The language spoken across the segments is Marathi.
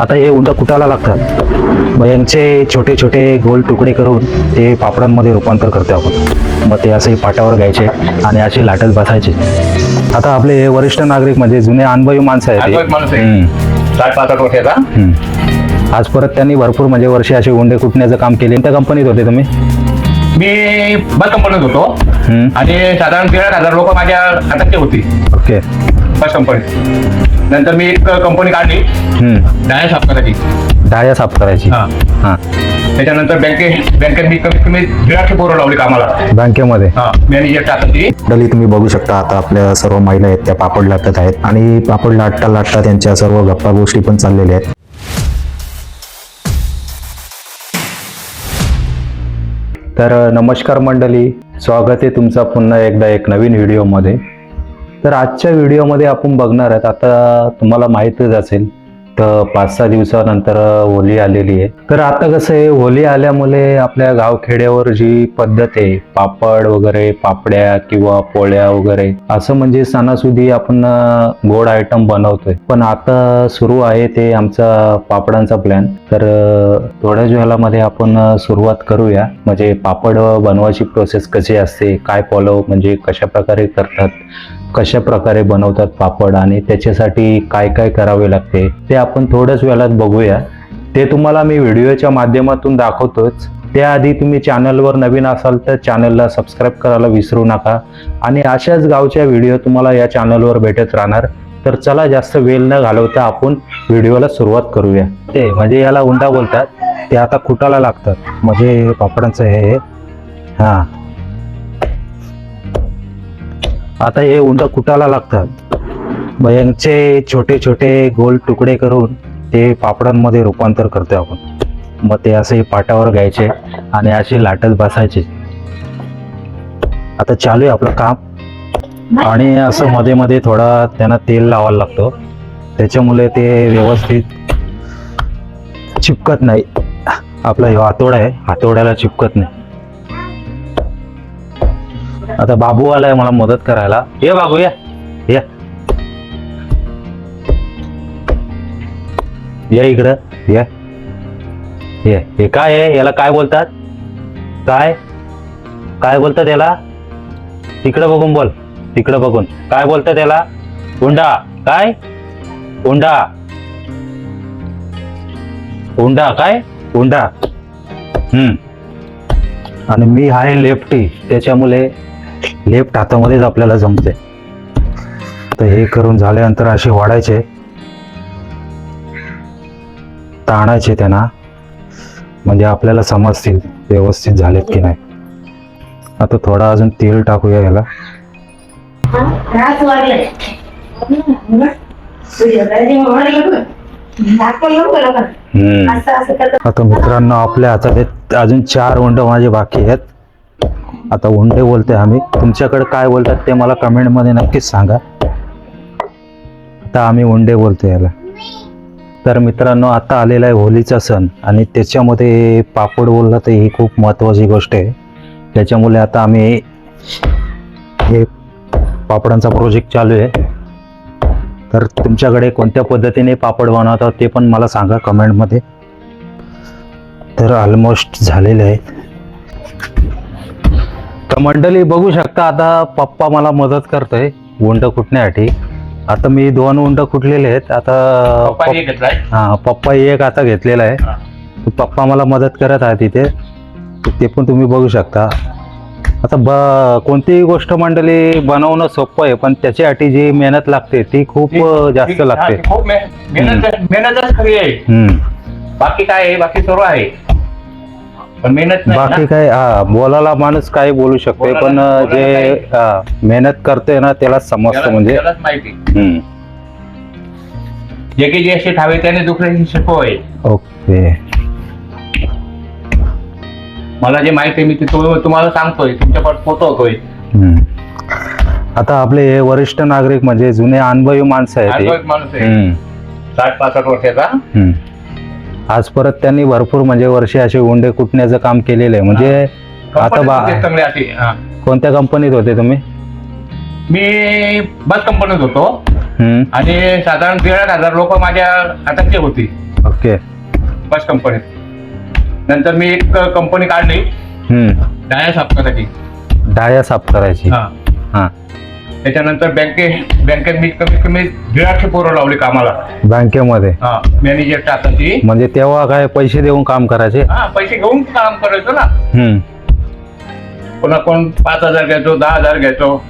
आता हे उंड कुटाला लागतात, मग यांचे छोटे छोटे गोल तुकडे करून ते पापडांमध्ये रूपांतर करतो आपण. मग ते असे पाटावर घ्यायचे आणि असे लाटत बसायचे. आता आपले हे वरिष्ठ नागरिक म्हणजे जुने अनुभवी माणसं आहेत ते. 60-65 वर्षाचा. आज परत त्यांनी भरपूर म्हणजे वर्षे असे उंडे कुटण्याचं काम केले. त्या कंपनीत होते तुम्ही? मी बस कंपनीत होतो आणि साधारण 13,000 लोक माझ्या हातातली होती ओके. बस कंपनीत. नंतर मी एक कंपनी काढली डाया साफ करायची. डाया साफ करायची. हा. त्याच्यानंतर बँकेत मी कमीत कमी 1,500 पोरं लावली कामाला बँकेमध्ये. मॅनेजर टाकायची. मंडळी तुम्ही बघू शकता, आता आपल्या सर्व महिला आहेत त्या पापड लाटत आहेत आणि पापड लाटता लाटता त्यांच्या सर्व गप्पा गोष्टी पण चाललेल्या आहेत. तर नमस्कार मंडळी, स्वागत आहे तुमचा पुन्हा एकदा एक नवीन व्हिडिओमध्ये. तर आजच्या व्हिडिओमध्ये आपण बघणार आहेत, आता तुम्हाला माहीतच असेल तर 5-6 दिवसानंतर होली आलेली आहे. तर आता कसं आहे, होली आल्यामुळे आपल्या गावखेड्यावर जी पद्धत आहे पापड वगैरे, पापड्या किंवा पोळ्या वगैरे असं म्हणजे सणासुदी आपण गोड आयटम बनवतोय. पण आता सुरू आहे ते आमचा पापडांचा प्लॅन. तर थोड्याच वेळामध्ये आपण सुरुवात करूया. म्हणजे पापड बनवायची प्रोसेस कशी असते, काय फॉलो म्हणजे कशा प्रकारे करतात, कशा प्रकारे बनवतात पापड आणि त्याच्यासाठी काय काय करावे लागते ते आपण थोड्याच वेळात बघूया. ते तुम्हाला मी व्हिडिओच्या माध्यमातून दाखवतोच. त्याआधी तुम्ही चॅनलवर नवीन असाल तर चॅनलला सबस्क्राईब करायला विसरू नका आणि अशाच गावच्या व्हिडिओ तुम्हाला या चॅनलवर भेटत राहणार. तर चला जास्त वेळ न घालवता आपण व्हिडिओला सुरुवात करूया. ते म्हणजे याला उंडा बोलतात, ते आता कुटाला लागतात. म्हणजे पापडांचं हे हां, आता हे उंड कुटाला लागतात. मग यांचे छोटे छोटे गोल तुकडे करून ते पापडांमध्ये रूपांतर करतो आपण. मग ते असे पाटावर घ्यायचे आणि असे लाटत बसायचे. आता चालू आहे आपलं काम आणि असं मध्ये मध्ये थोडा त्यांना तेल लावायला लागतो, त्याच्यामुळे ते व्यवस्थित चिपकत नाही. आपला हे हातोडा आहे, हातोड्याला चिपकत नाही. आता बाबू आलाय मला मदत करायला. ये बाबू, या या या इकडं या. हे काय आहे, याला काय बोलतात, काय काय बोलतात याला? तिकडं बघून बोल, तिकडं बघून काय बोलतात याला? उंडा. काय उंडा? उंडा काय उंडा? आणि मी आहे लेफ्टी, त्याच्यामुळे लेफ्ट हातामध्येच आपल्याला जमते. तर हे करून झाल्यानंतर असे वाढायचे, ताणायचे त्यांना, म्हणजे आपल्याला समजतील व्यवस्थित झालेत की नाही. आता थोडा अजून तेल टाकूया याला. आता मित्रांनो, आपल्या हातात अजून 4 उंड माझे बाकी आहेत. आता उंडे बोलते आम्ही, तुमच्याकडे काय बोलतात ते मला कमेंट मध्ये नक्कीच सांगा. आता आम्ही उंडे बोलतो याला. तर मित्रांनो, आता आलेला आहे होलीचा सण आणि त्याच्यामध्ये पापड बोलला तर ही खूप महत्त्वाची गोष्ट आहे. त्याच्यामुळे आता आम्ही हे पापडांचा प्रोजेक्ट चालू आहे. तर तुमच्याकडे कोणत्या पद्धतीने पापड बनवतात ते पण मला सांगा कमेंटमध्ये. तर ऑलमोस्ट झालेले आहेत. तर मंडळी बघू शकता, आता पप्पा मला मदत करतोय उंड कुटण्यासाठी. आता मी 2 उंड कुटलेले आहेत. आता पप्पा एक आता घेतलेला आहे. पप्पा मला मदत करत आहे तिथे, ते पण तुम्ही बघू शकता. आता कोणतीही गोष्ट मंडळी बनवणं सोपं आहे, पण त्याच्यासाठी जी मेहनत लागते ती खूप जास्त लागते. खूप मेहनतच खरी आहे. बाकी काय आहे, बाकी सर्व आहे पण मेहनत नाही. बाकी काय बोलायला माणूस काही बोलू शकते, पण जे मेहनत करते ना त्यालाच समजतं. म्हणजे माहिती जे की जे शिकावे त्याने दुसऱ्याशी शिकवावे. ओके, मला जे माहिती आहे मी तुम्हाला सांगतोय, तुमच्याकडे पोहोचवतोय. आता आपले हे वरिष्ठ नागरिक म्हणजे जुने अनुभवी माणसं आहेत. माणूस आहे 60-65 वर्षाचा. आज परत त्यांनी भरपूर म्हणजे वर्षे असे उंडे कुटण्याचं काम केलेलं आहे. म्हणजे आता कोणत्या कंपनीत होते तुम्ही? मी बस कंपनीत होतो आणि साधारण 13,000 लोक माझ्या हातातली होती. ओके. बस कंपनीत. नंतर मी एक कंपनी काढली डाया साफ करायची. डाया साफ करायची. हा. हा. त्याच्यानंतर बँकेत मी कमीत कमी 1,500 पोरं लावली कामाला. बँकेमध्ये मॅनेजर टाकायची. म्हणजे तेव्हा काय पैसे देऊन काम करायचे? हा, पैसे घेऊन काम करायचो ना. पुन्हा कोण 5,000 घ्यायचो, 10,000 घ्यायचो.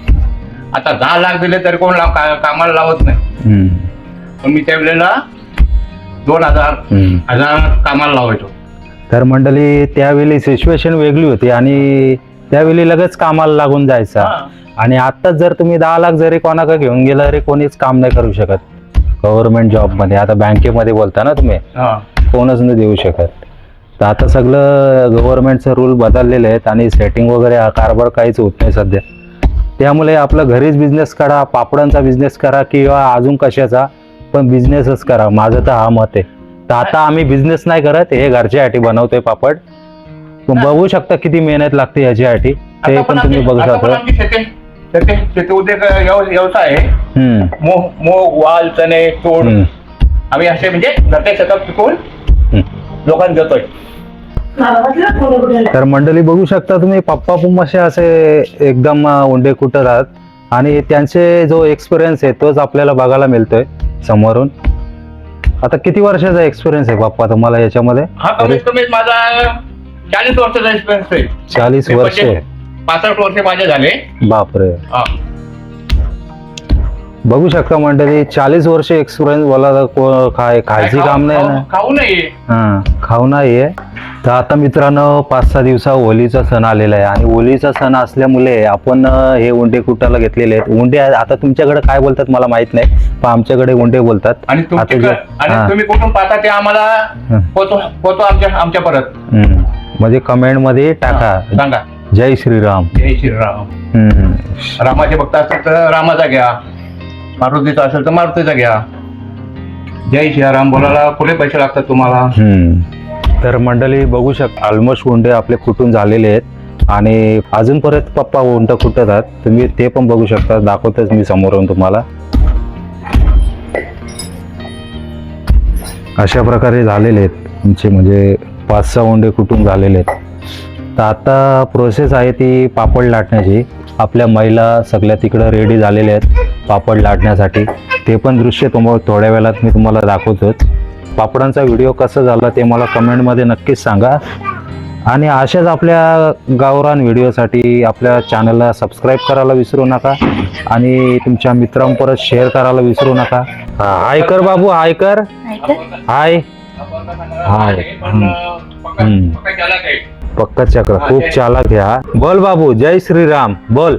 आता 10 लाख दिले तरी कोण कामाला लावत नाही. पण मी त्यावेळेला 2,000 कामाला लावायचो. तर मंडळी त्यावेळी सिच्युएशन वेगळी होती आणि त्यावेळी लगेच कामाला लागून जायचा. आणि आता जर तुम्ही 10 लाख जरी कोणाकडे घेऊन गेला तरी कोणीच काम नाही करू शकत गव्हर्नमेंट जॉब मध्ये. आता बँकेमध्ये बोलता ना तुम्ही, कोणच नाही देऊ शकत. तर आता सगळं गव्हर्नमेंटचं रूल बदललेले आहेत आणि सेटिंग वगैरे हा कारभार काहीच होत नाही सध्या. त्यामुळे आपलं घरीच बिझनेस करा, पापडांचा बिझनेस करा किंवा अजून कशाचा पण बिझनेसच करा, माझं तर हा मत आहे. तर आता आम्ही बिझनेस नाही करत, हे घरच्यासाठी बनवतोय पापड. बघू शकता किती मेहनत लागते याच्यासाठी, ते पण तुम्ही बघू शकता. शेती उद्योग व्यवसाय आहे. मूग, वाल, चणे, तूर आम्ही असे म्हणजे घरच्या शेतात पिकवून लोकांना देतोय. तर मंडळी बघू शकता तुम्ही, पप्पा पण असे एकदम उंडे कुठं राहत आणि त्यांचे जो एक्सपिरियन्स आहे तोच आपल्याला बघायला मिळतोय समोरून. आता किती वर्षाचा एक्सपिरियन्स आहे पप्पा तुम्हाला याच्यामध्ये? हा, कमीत कमी माझा 40 वर्षाचा एक्सपिरियन्स आहे. 40 वर्ष? 65 वर्ष माझे झाले. बापरे. बघू शकता मंडळी, 40 वर्ष एक्सपिरियन्स बोला खायची काम नाही ना, खाऊ नये. खाऊ नाहीये. तर आता मित्रांनो 5-6 दिवसा होलीचा सण आलेला आहे आणि होलीचा सण असल्यामुळे आपण हे उंडे कुटाला घेतलेले आहेत. उंडे आता तुमच्याकडे काय बोलतात मला माहित नाही, पण आमच्याकडे उंडे बोलतात. आणि तुम्ही कुठून पाहता ते आम्हाला पोचवा आमच्या परत. म्हणजे कमेंट मध्ये टाका, सांगा जय श्रीराम. जय श्रीराम. रामाचे भक्त असेल तर रामाचा घ्या, मारुतीचा असेल तर मारुतीचा घ्या. जय श्रीराम बोलायला पुढे पैसे लागतात तुम्हाला. तर मंडळी बघू शकता ऑलमोस्ट उंडे आपले कुटून झालेले आहेत आणि अजून परत पप्पा उंड कुटतात. तुम्ही ते पण बघू शकता, दाखवतच मी समोरून तुम्हाला. अशा प्रकारे झालेले आहेत तुमचे, म्हणजे 5-6 उंडे कुटून झालेले आहेत. तर आता प्रोसेस आहे ती पापड लाटण्याची. आपल्या महिला सगळ्या तिकडं रेडी झालेल्या आहेत पापड लाटण्यासाठी. ते पण दृश्य थोड्या वेळात मी तुम्हाला दाखवतोच. पापडांचा व्हिडिओ कसा झाला ते मला कमेंटमध्ये नक्कीच सांगा. आणि अशाच आपल्या गावरान व्हिडिओसाठी आपल्या चॅनलला सबस्क्राईब करायला विसरू नका आणि तुमच्या मित्रांपर्यंत शेअर करायला विसरू नका. हाय कर बाबू, हाय कर. हाय हाय. पक्का चक्र, खूप चालाक आहे. बोल बाबू, जय श्रीराम बोल.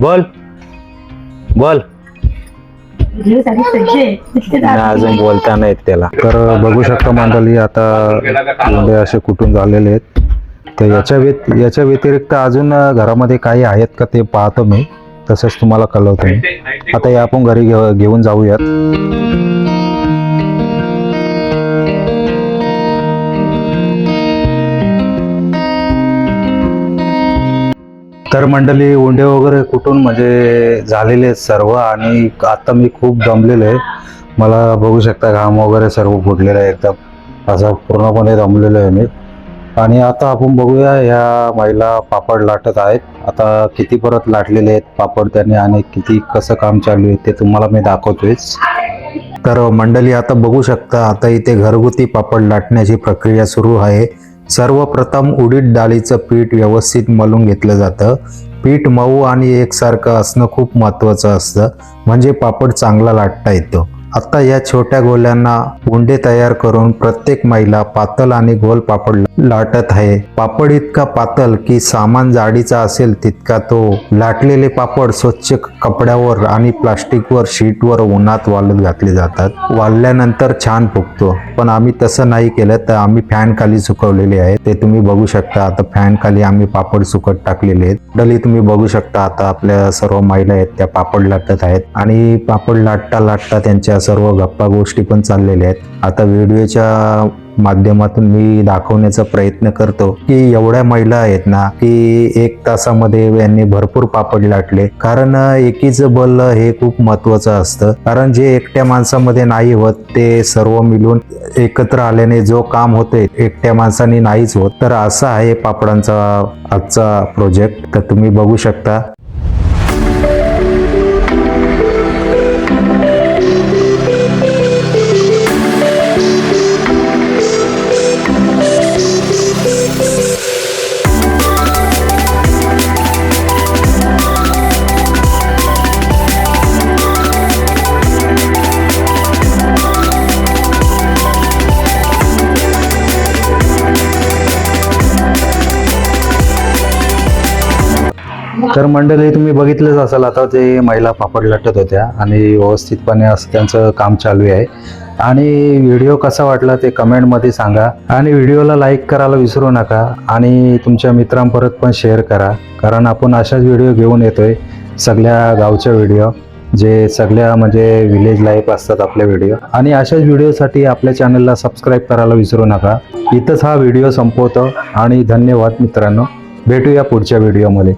बोल बोल. अजून बोलता नाहीत त्याला. तर बघू शकता मंडळी, आता उंडे असे कुठून झालेले आहेत. तर याच्या व्यतिरिक्त अजून घरामध्ये काही आहेत का ते पाहतो मी, तसंच तुम्हाला कळवतो मी. आता या आपण घरी घेऊन जाऊयात. तर मंडळी उंडे वगैरे कुठून म्हणजे झालेले आहेत सर्व आणि आता मी खूप दमलेलो आहे. मला बघू शकता घाम वगैरे सर्व फुटलेलं आहे, एकदम असं पूर्णपणे दमलेलो आहे मी. आणि आता आपण बघूया ह्या महिला पापड लाटत आहेत. आता किती परत लाटलेले आहेत पापड त्यांनी आणि किती कसं काम चालू आहे ते तुम्हाला मी दाखवतोयच. तर मंडळी आता बघू शकता, आता इथे घरगुती पापड लाटण्याची प्रक्रिया सुरू आहे. सर्वप्रथम उडीद डाळीचं पीठ व्यवस्थित मळून घेतलं जातं. पीठ मऊ आणि एकसारखं असणं खूप महत्त्वाचं असतं, म्हणजे पापड चांगला लाटता येतो. आता या छोट्या गोल्यांना उंडे तयार करून प्रत्येक महिला पातळ आणि गोल पापड लाटत आहे. पापड इतका पातळ की सामान जाडीचा असेल तितका तो. लाटलेले पापड स्वच्छ कपड्यावर आणि प्लास्टिकवर शीटवर उन्हात वाळत घातले जातात. वाळल्यानंतर छान फुगतो, पण आम्ही तसं नाही केलं, तर आम्ही फॅन खाली सुकवलेले आहे. ते तुम्ही बघू शकता. आता फॅन खाली आम्ही पापड सुकत टाकलेले आहेत. डली तुम्ही बघू शकता, आता आपल्या सर्व महिला आहेत त्या पापड लाटत आहेत आणि पापड लाटता लाटता त्यांच्या सर्व गप्पा गोष्टी पण चाललेल्या आहेत. आता व्हिडिओच्या माध्यमातून मी दाखवण्याचा प्रयत्न करतो की एवढ्या महिला आहेत ना की 1 तासामध्ये यांनी भरपूर पापड लाटले. कारण एकीचं बल हे खूप महत्वाचं असतं. कारण जे एकट्या माणसामध्ये नाही होत ते सर्व मिळून एकत्र आल्याने जो काम होते एकट्या माणसाने नाहीच होत. तर असा आहे पापडांचा आजचा प्रोजेक्ट. तर तुम्ही बघू शकता. तर मंडळी तुम्ही बघितलंच असाल आता ते महिला पापड लाटत होत्या आणि व्यवस्थितपणे असं त्यांचं काम चालू आहे. आणि व्हिडिओ कसा वाटला ते कमेंटमध्ये सांगा आणि व्हिडिओला लाईक करायला विसरू नका आणि तुमच्या मित्रांपर्यंत पण शेअर करा. कारण आपण अशाच व्हिडिओ घेऊन येतोय, सगळ्या गावच्या व्हिडिओ जे सगळ्या म्हणजे विलेज लाईफ असतात आपले व्हिडिओ. आणि अशाच व्हिडिओसाठी आपल्या चॅनलला सबस्क्राईब करायला विसरू नका. इथंच हा व्हिडिओ संपवतो आणि धन्यवाद मित्रांनो. भेटूया पुढच्या व्हिडिओमध्ये.